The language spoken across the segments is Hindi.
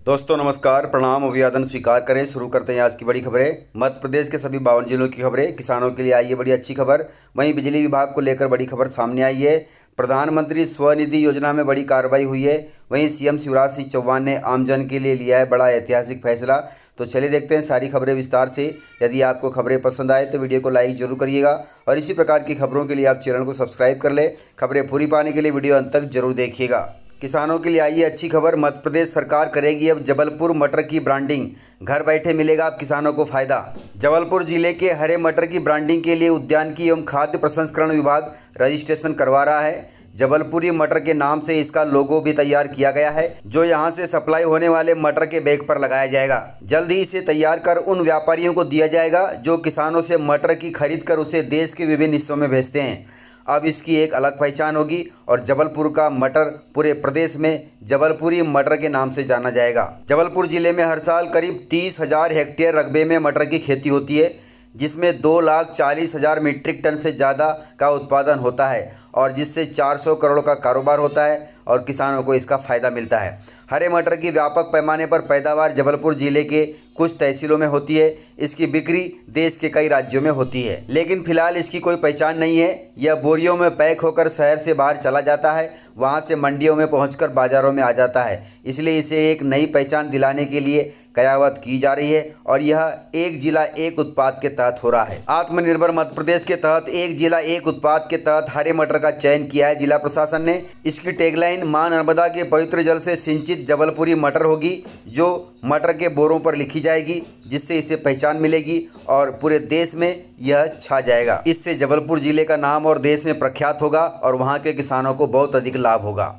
दोस्तों नमस्कार, प्रणाम, अभिवादन स्वीकार करें। शुरू करते हैं आज की बड़ी खबरें। मध्य प्रदेश के सभी 52 जिलों की खबरें। किसानों के लिए आई है बड़ी अच्छी खबर। वहीं बिजली विभाग को लेकर बड़ी खबर सामने आई है। प्रधानमंत्री स्वनिधि योजना में बड़ी कार्रवाई हुई है। वहीं सीएम शिवराज सिंह चौहान ने आमजन के लिए लिया है बड़ा ऐतिहासिक फैसला। तो चलिए देखते हैं सारी खबरें विस्तार से। यदि आपको खबरें पसंद आए तो वीडियो को लाइक जरूर करिएगा और इसी प्रकार की खबरों के लिए आप चैनल को सब्सक्राइब कर ले। खबरें पूरी पाने के लिए वीडियो अंत तक जरूर देखिएगा। किसानों के लिए आई है अच्छी खबर। मध्य प्रदेश सरकार करेगी अब जबलपुर मटर की ब्रांडिंग। घर बैठे मिलेगा अब किसानों को फायदा। जबलपुर जिले के हरे मटर की ब्रांडिंग के लिए उद्यानिकी एवं खाद्य प्रसंस्करण विभाग रजिस्ट्रेशन करवा रहा है। जबलपुरी मटर के नाम से इसका लोगो भी तैयार किया गया है, जो यहां से सप्लाई होने वाले मटर के बैग पर लगाया जाएगा। जल्द ही इसे तैयार कर उन व्यापारियों को दिया जाएगा जो किसानों से मटर की खरीद कर उसे देश के विभिन्न हिस्सों में भेजते हैं। अब इसकी एक अलग पहचान होगी और जबलपुर का मटर पूरे प्रदेश में जबलपुरी मटर के नाम से जाना जाएगा। जबलपुर जिले में हर साल करीब 30,000 हेक्टेयर रकबे में मटर की खेती होती है, जिसमें 2,40,000 मीट्रिक टन से ज़्यादा का उत्पादन होता है और जिससे 400 करोड़ का कारोबार होता है और किसानों को इसका फ़ायदा मिलता है। हरे मटर की व्यापक पैमाने पर पैदावार जबलपुर जिले के कुछ तहसीलों में होती है। इसकी बिक्री देश के कई राज्यों में होती है, लेकिन फिलहाल इसकी कोई पहचान नहीं है। यह बोरियों में पैक होकर शहर से बाहर चला जाता है, वहां से मंडियों में पहुंचकर बाजारों में आ जाता है। इसलिए इसे एक नई पहचान दिलाने के लिए कयावत की जा रही है और यह एक जिला एक उत्पाद के तहत हो रहा है। आत्मनिर्भर मध्य प्रदेश के तहत एक जिला एक उत्पाद के तहत हरे मटर का चयन किया है जिला प्रशासन ने। इसकी टैगलाइन मां नर्मदा के पवित्र जल से सिंचित जबलपुरी मटर होगी, जो मटर के बोरों पर लिखी जाएगी, जिससे इसे पहचान मिलेगी और पूरे देश में यह छा जाएगा। इससे जबलपुर जिले का नाम और देश में प्रख्यात होगा और वहां के किसानों को बहुत अधिक लाभ होगा।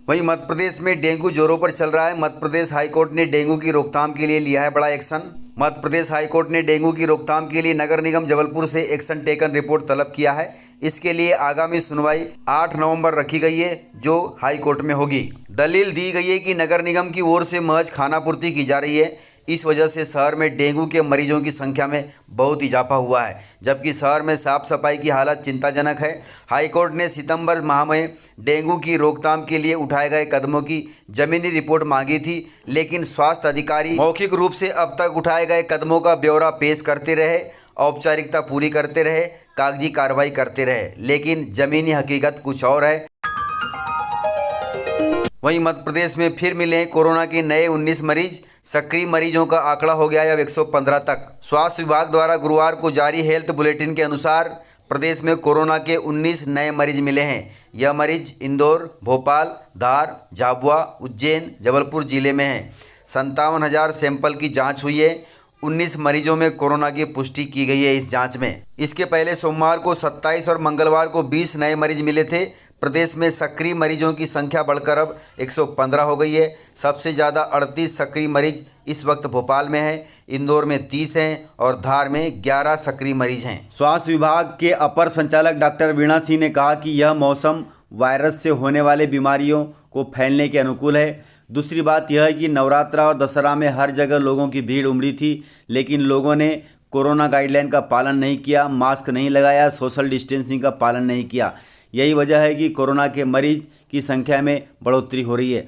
वहीं मध्य प्रदेश में डेंगू जोरों पर चल रहा है। मध्य प्रदेश हाईकोर्ट ने डेंगू की रोकथाम के लिए लिया है बड़ा एक्शन। मध्य प्रदेश हाईकोर्ट ने डेंगू की रोकथाम के लिए नगर निगम जबलपुर से एक्शन टेकन रिपोर्ट तलब किया है। इसके लिए आगामी सुनवाई 8 नवंबर रखी गई है, जो हाईकोर्ट में होगी। दलील दी गई है कि नगर निगम की ओर से महज खानापूर्ति की जा रही है। इस वजह से शहर में डेंगू के मरीजों की संख्या में बहुत इजाफा हुआ है, जबकि शहर में साफ सफाई की हालत चिंताजनक है। हाईकोर्ट ने सितंबर माह में डेंगू की रोकथाम के लिए उठाए गए कदमों की जमीनी रिपोर्ट मांगी थी, लेकिन स्वास्थ्य अधिकारी मौखिक रूप से अब तक उठाए गए कदमों का ब्यौरा पेश करते रहे, औपचारिकता पूरी करते रहे, कागजी कार्रवाई करते रहे, लेकिन जमीनी हकीकत कुछ और है। वहीं मध्य प्रदेश में फिर मिले कोरोना के नए 19 मरीज। सक्रिय मरीजों का आंकड़ा हो गया है अब 115 तक। स्वास्थ्य विभाग द्वारा गुरुवार को जारी हेल्थ बुलेटिन के अनुसार प्रदेश में कोरोना के 19 नए मरीज मिले हैं। यह मरीज इंदौर, भोपाल, धार, झाबुआ, उज्जैन, जबलपुर जिले में हैं। 57,000 सैंपल की जांच हुई है। 19 मरीजों में कोरोना की पुष्टि की गई है इस जांच में। इसके पहले सोमवार को 27 और मंगलवार को 20 नए मरीज मिले थे। प्रदेश में सक्रिय मरीजों की संख्या बढ़कर अब 115 हो गई है। सबसे ज़्यादा 38 सक्रिय मरीज इस वक्त भोपाल में हैं, इंदौर में 30 हैं और धार में 11 सक्रिय मरीज हैं। स्वास्थ्य विभाग के अपर संचालक डॉक्टर वीणा सिंह ने कहा कि यह मौसम वायरस से होने वाले बीमारियों को फैलने के अनुकूल है। दूसरी बात यह है कि नवरात्रा और दशहरा में हर जगह लोगों की भीड़ उमड़ी थी, लेकिन लोगों ने कोरोना गाइडलाइन का पालन नहीं किया, मास्क नहीं लगाया, सोशल डिस्टेंसिंग का पालन नहीं किया। यही वजह है कि कोरोना के मरीज की संख्या में बढ़ोतरी हो रही है।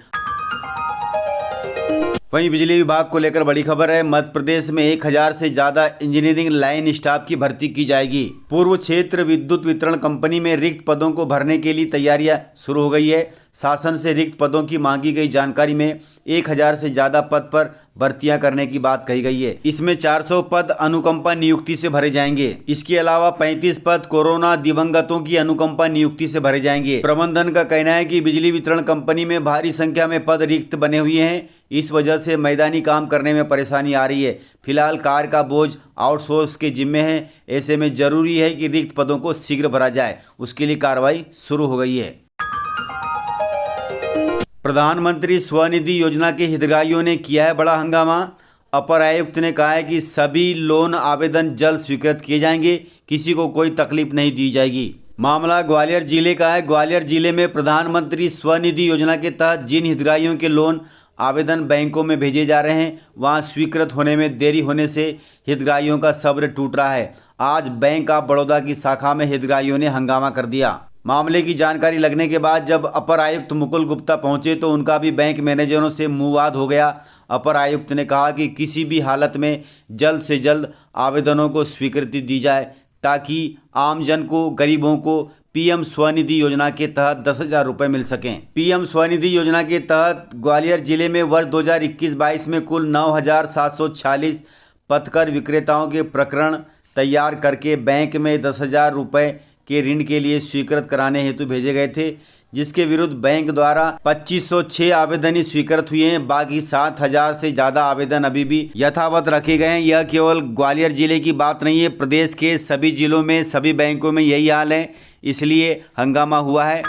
वहीं बिजली विभाग को लेकर बड़ी खबर है। मध्य प्रदेश में 1,000 से ज़्यादा इंजीनियरिंग लाइन स्टाफ की भर्ती की जाएगी। पूर्व क्षेत्र विद्युत वितरण कंपनी में रिक्त पदों को भरने के लिए तैयारियां शुरू हो गई है। शासन से रिक्त पदों की मांगी गई जानकारी में 1,000 से ज़्यादा पद पर भर्तियां करने की बात कही गई है। इसमें 400 पद अनुकंपा नियुक्ति से भरे जाएंगे। इसके अलावा 35 पद कोरोना दिवंगतों की अनुकंपा नियुक्ति से भरे जाएंगे। प्रबंधन का कहना है कि बिजली वितरण कंपनी में भारी संख्या में पद रिक्त बने हुए हैं। इस वजह से मैदानी काम करने में परेशानी आ रही है। फिलहाल कार्य का बोझ आउटसोर्स के जिम्मे है। ऐसे में जरूरी है कि रिक्त पदों को शीघ्र भरा जाए। उसके लिए कार्रवाई शुरू हो गई है। प्रधानमंत्री स्वनिधि योजना के हितग्राहियों ने किया है बड़ा हंगामा। अपर आयुक्त ने कहा है कि सभी लोन आवेदन जल्द स्वीकृत किए जाएंगे, किसी को कोई तकलीफ नहीं दी जाएगी। मामला ग्वालियर जिले का है। ग्वालियर जिले में प्रधानमंत्री स्वनिधि योजना के तहत जिन हितग्राहियों के लोन आवेदन बैंकों में भेजे जा रहे हैं, वहां स्वीकृत होने में देरी होने से हितग्राहियों का सब्र टूट रहा है। आज बैंक ऑफ बड़ौदा की शाखा में हितग्राहियों ने हंगामा कर दिया। मामले की जानकारी लगने के बाद जब अपर आयुक्त मुकुल गुप्ता पहुंचे तो उनका भी बैंक मैनेजरों से मुंहवाद हो गया। अपर आयुक्त ने कहा कि किसी भी हालत में जल्द से जल्द आवेदनों को स्वीकृति दी जाए ताकि आमजन को, गरीबों को पीएम स्वनिधि योजना के तहत 10,000 रुपये मिल सकें। पीएम स्वनिधि योजना के तहत ग्वालियर जिले में वर्ष 2021-22 में कुल 9,746 पथकर विक्रेताओं के प्रकरण तैयार करके बैंक में 10,000 रुपये के ऋण के लिए स्वीकृत कराने हेतु भेजे गए थे, जिसके विरुद्ध बैंक द्वारा 2,506 आवेदन ही स्वीकृत हुए हैं। बाकी 7,000 से ज़्यादा आवेदन अभी भी यथावत रखे गए हैं। यह केवल ग्वालियर जिले की बात नहीं है, प्रदेश के सभी जिलों में, सभी बैंकों में यही हाल है, इसलिए हंगामा हुआ है।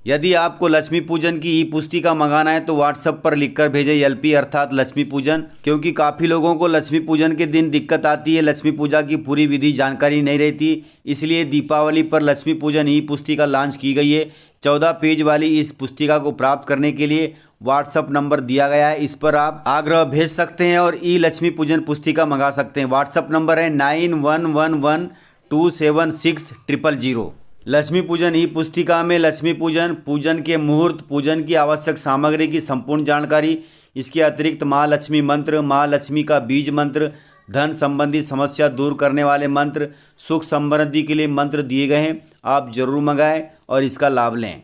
यदि आपको लक्ष्मी पूजन की ई पुस्तिका मंगाना है तो व्हाट्सएप पर लिखकर भेजें एलपी अर्थात लक्ष्मी पूजन, क्योंकि काफ़ी लोगों को लक्ष्मी पूजन के दिन दिक्कत आती है, लक्ष्मी पूजा की पूरी विधि जानकारी नहीं रहती। इसलिए दीपावली पर लक्ष्मी पूजन ई पुस्तिका लॉन्च की गई है। 14 पेज वाली इस पुस्तिका को प्राप्त करने के लिए व्हाट्सएप नंबर दिया गया है, इस पर आप आग्रह भेज सकते हैं और ई लक्ष्मी पूजन पुस्तिका मंगा सकते हैं। व्हाट्सएप नंबर है 9111276000। लक्ष्मी पूजन ई पुस्तिका में लक्ष्मी पूजन, पूजन के मुहूर्त, पूजन की आवश्यक सामग्री की संपूर्ण जानकारी, इसके अतिरिक्त महालक्ष्मी मंत्र, महालक्ष्मी का बीज मंत्र, धन संबंधी समस्या दूर करने वाले मंत्र, सुख समृद्धि के लिए मंत्र दिए गए हैं। आप जरूर मंगाएं और इसका लाभ लें।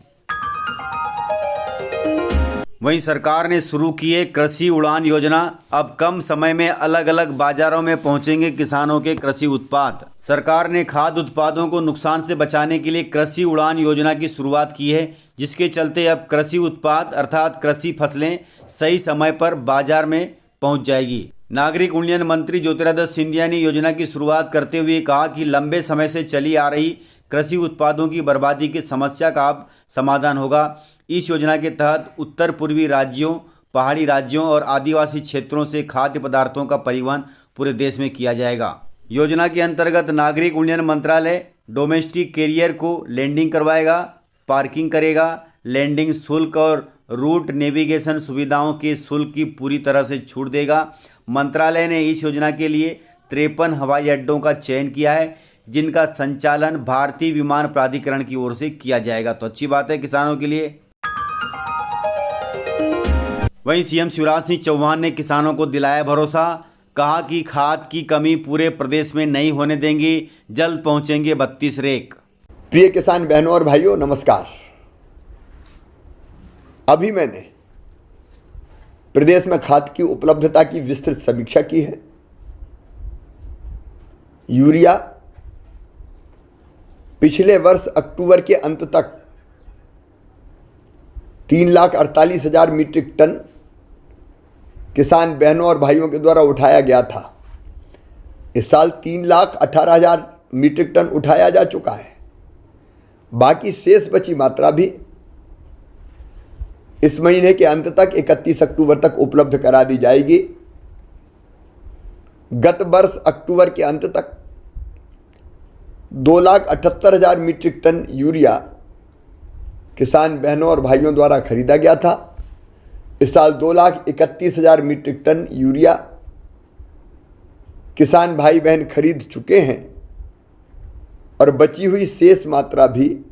वहीं सरकार ने शुरू की है कृषि उड़ान योजना। अब कम समय में अलग अलग बाजारों में पहुंचेंगे किसानों के कृषि उत्पाद। सरकार ने खाद्य उत्पादों को नुकसान से बचाने के लिए कृषि उड़ान योजना की शुरुआत की है, जिसके चलते अब कृषि उत्पाद अर्थात कृषि फसलें सही समय पर बाजार में पहुंच जाएगी। नागरिक उड्डयन मंत्री ज्योतिरादित्य सिंधिया ने योजना की शुरुआत करते हुए कहा कि लंबे समय से चली आ रही कृषि उत्पादों की बर्बादी की समस्या का अब समाधान होगा। इस योजना के तहत उत्तर पूर्वी राज्यों, पहाड़ी राज्यों और आदिवासी क्षेत्रों से खाद्य पदार्थों का परिवहन पूरे देश में किया जाएगा। योजना के अंतर्गत नागरिक उड्डयन मंत्रालय डोमेस्टिक कैरियर को लैंडिंग करवाएगा, पार्किंग करेगा, लैंडिंग शुल्क और रूट नेविगेशन सुविधाओं के शुल्क की पूरी तरह से छूट देगा। मंत्रालय ने इस योजना के लिए 53 हवाई अड्डों का चयन किया है, जिनका संचालन भारतीय विमान प्राधिकरण की ओर से किया जाएगा। तो अच्छी बात है किसानों के लिए। वहीं सीएम शिवराज सिंह चौहान ने किसानों को दिलाया भरोसा, कहा कि खाद की कमी पूरे प्रदेश में नहीं होने देंगे, जल्द पहुंचेंगे 32 रेक। प्रिय किसान बहनों और भाइयों, नमस्कार। अभी मैंने प्रदेश में खाद की उपलब्धता की विस्तृत समीक्षा की है। यूरिया पिछले वर्ष अक्टूबर के अंत तक 3,48,000 मीट्रिक टन किसान बहनों और भाइयों के द्वारा उठाया गया था। इस साल 3,18,000 मीट्रिक टन उठाया जा चुका है। बाकी शेष बची मात्रा भी इस महीने के अंत तक 31 अक्टूबर तक उपलब्ध करा दी जाएगी। गत वर्ष अक्टूबर के अंत तक 2,78,000 मीट्रिक टन यूरिया किसान बहनों और भाइयों द्वारा खरीदा गया था। इस साल 2,31,000 मीट्रिक टन यूरिया किसान भाई बहन खरीद चुके हैं और बची हुई शेष मात्रा भी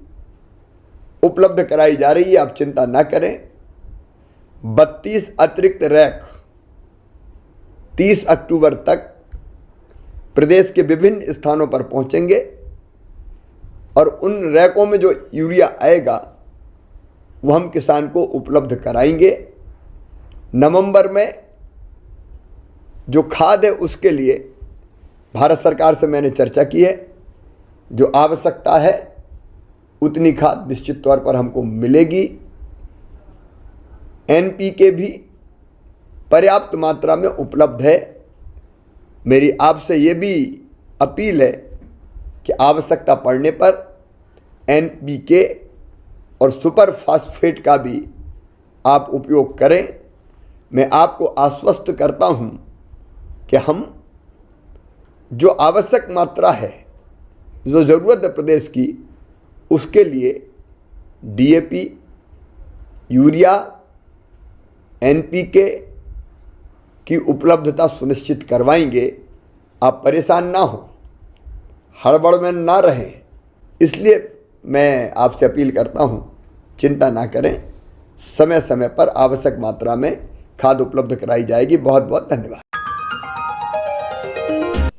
उपलब्ध कराई जा रही है। आप चिंता ना करें। 32 अतिरिक्त रैक 30 अक्टूबर तक प्रदेश के विभिन्न स्थानों पर पहुंचेंगे और उन रैकों में जो यूरिया आएगा वो हम किसान को उपलब्ध कराएंगे। नवंबर में जो खाद है उसके लिए भारत सरकार से मैंने चर्चा की है। जो आवश्यकता है उतनी खाद निश्चित तौर पर हमको मिलेगी। एनपीके भी पर्याप्त मात्रा में उपलब्ध है। मेरी आपसे ये भी अपील है कि आवश्यकता पड़ने पर एनपीके और सुपर फास्फेट का भी आप उपयोग करें। मैं आपको आश्वस्त करता हूं कि हम जो आवश्यक मात्रा है, जो ज़रूरत है प्रदेश की, उसके लिए डीएपी, यूरिया, एनपीके की उपलब्धता सुनिश्चित करवाएंगे। आप परेशान ना हो, हड़बड़ में ना रहें। इसलिए मैं आपसे अपील करता हूँ, चिंता ना करें, समय समय पर आवश्यक मात्रा में खाद उपलब्ध कराई जाएगी। बहुत बहुत धन्यवाद।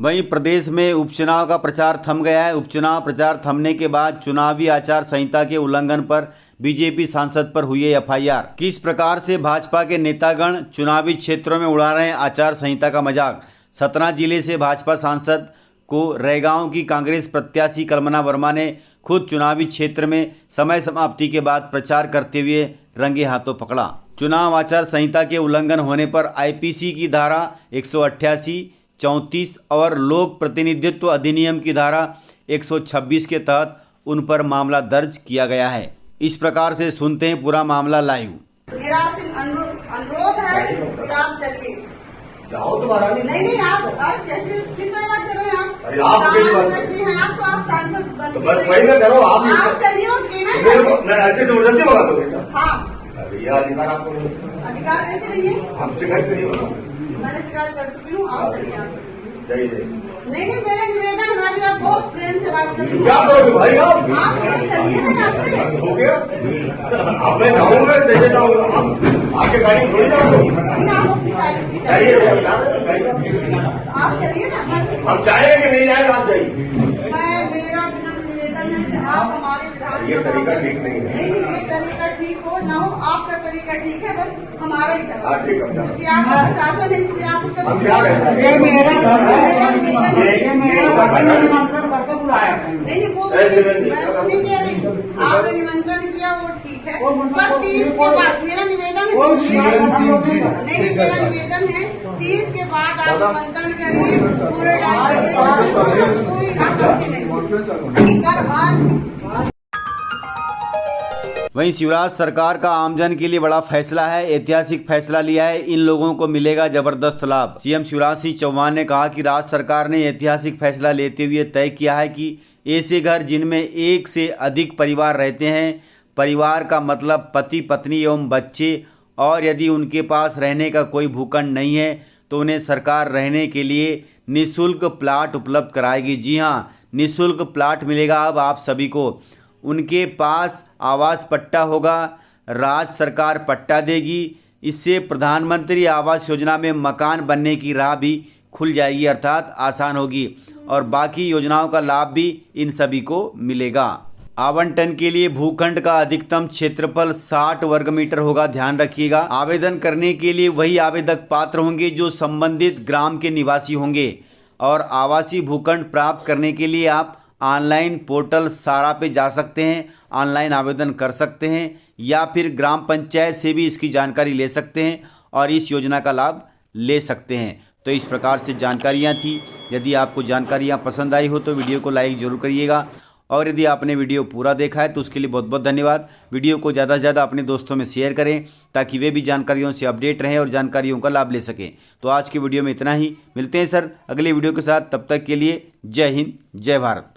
वहीं प्रदेश में उपचुनाव का प्रचार थम गया है। उपचुनाव प्रचार थमने के बाद चुनावी आचार संहिता के उल्लंघन पर बीजेपी सांसद पर हुई एफआईआर। किस प्रकार से भाजपा के नेतागण चुनावी क्षेत्रों में उड़ा रहे हैं आचार संहिता का मजाक। सतना जिले से भाजपा सांसद को रैगांव की कांग्रेस प्रत्याशी कल्पना वर्मा ने खुद चुनावी क्षेत्र में समय समाप्ति के बाद प्रचार करते हुए रंगे हाथों पकड़ा। चुनाव आचार संहिता के उल्लंघन होने पर आईपीसी की धारा 188, 34 और लोक प्रतिनिधित्व अधिनियम की धारा 126 के तहत उन पर मामला दर्ज किया गया है। इस प्रकार से सुनते हैं पूरा मामला लाइव। मेरा आपसे अनुरोध है कि आप चलिए। जाओ तुम्हारा नहीं, आप कैसे किस तरह बात कर रहे हैं आप? अरे आप कैसे बात कर रहे हैं? आप तो आप सांसद बन तो बस वही मैं करो। आप चलिए और मैं ऐसे जबरदस्ती बता दो बेटा। हाँ, अरे यह अधिकार आपको नहीं है। अधिकार कैसे नहीं है? हम शिकायत करिए। मैंने शिकायत कर चुकी हूँ। आप चलिए, आप चलिए। नहीं, मेरा निवेदन है, अभी आप बहुत प्रेम से बात कर रहे हैं। क्या करोगे भाई आप चलिए ना, आपसे हो गया। अब मैं जाऊंगा, जैसे जाऊंगा हम आपके गाड़ी में थोड़ी जाऊंगा। आप अपनी गाड़ी से चाहिए आप चलिए ना। हम चाहेंगे कि नहीं जाएगा, आप जाइए। मेरा निवेदन है कि आप हमारे विधान ये तरीका ठीक नहीं है। नहीं, ये तरीका ठीक हो ना हो, आपका तरीका ठीक है, बस हमारा ही हाँ ठीक है। कि आपका प्रशासन है, इसलिए आप उसका हम क्या कहते हैं? नहीं, वो ऐसे में मैं नहीं कह रही। आपने निमंत्रण किया वो ठीक है, पर 30 के बाद मेरा निवेदन है। नहीं, मेरा निवेदन है 30 के बाद आप निमंत्रण करिए। पूरे कोई आपत्ति नहीं। आज वहीं शिवराज सरकार का आमजन के लिए बड़ा फैसला है। ऐतिहासिक फैसला लिया है। इन लोगों को मिलेगा जबरदस्त लाभ। सीएम शिवराज सिंह चौहान ने कहा कि राज्य सरकार ने ऐतिहासिक फैसला लेते हुए तय किया है कि ऐसे घर जिनमें एक से अधिक परिवार रहते हैं, परिवार का मतलब पति पत्नी एवं बच्चे, और यदि उनके पास रहने का कोई भूखंड नहीं है तो उन्हें सरकार रहने के लिए निःशुल्क प्लाट उपलब्ध कराएगी। जी हाँ, निःशुल्क प्लाट मिलेगा अब आप सभी को। उनके पास आवास पट्टा होगा, राज्य सरकार पट्टा देगी। इससे प्रधानमंत्री आवास योजना में मकान बनने की राह भी खुल जाएगी, अर्थात आसान होगी, और बाकी योजनाओं का लाभ भी इन सभी को मिलेगा। आवंटन के लिए भूखंड का अधिकतम क्षेत्रफल 60 वर्ग मीटर होगा, ध्यान रखिएगा। आवेदन करने के लिए वही आवेदक पात्र होंगे जो संबंधित ग्राम के निवासी होंगे, और आवासीय भूखंड प्राप्त करने के लिए आप ऑनलाइन पोर्टल सारा पे जा सकते हैं, ऑनलाइन आवेदन कर सकते हैं, या फिर ग्राम पंचायत से भी इसकी जानकारी ले सकते हैं और इस योजना का लाभ ले सकते हैं। तो इस प्रकार से जानकारियाँ थी। यदि आपको जानकारियाँ पसंद आई हो तो वीडियो को लाइक ज़रूर करिएगा, और यदि आपने वीडियो पूरा देखा है तो उसके लिए बहुत बहुत धन्यवाद। वीडियो को ज़्यादा से ज़्यादा अपने दोस्तों में शेयर करें ताकि वे भी जानकारियों से अपडेट रहें और जानकारियों का लाभ ले सकें। तो आज की वीडियो में इतना ही। मिलते हैं सर अगले वीडियो के साथ, तब तक के लिए जय हिंद, जय भारत।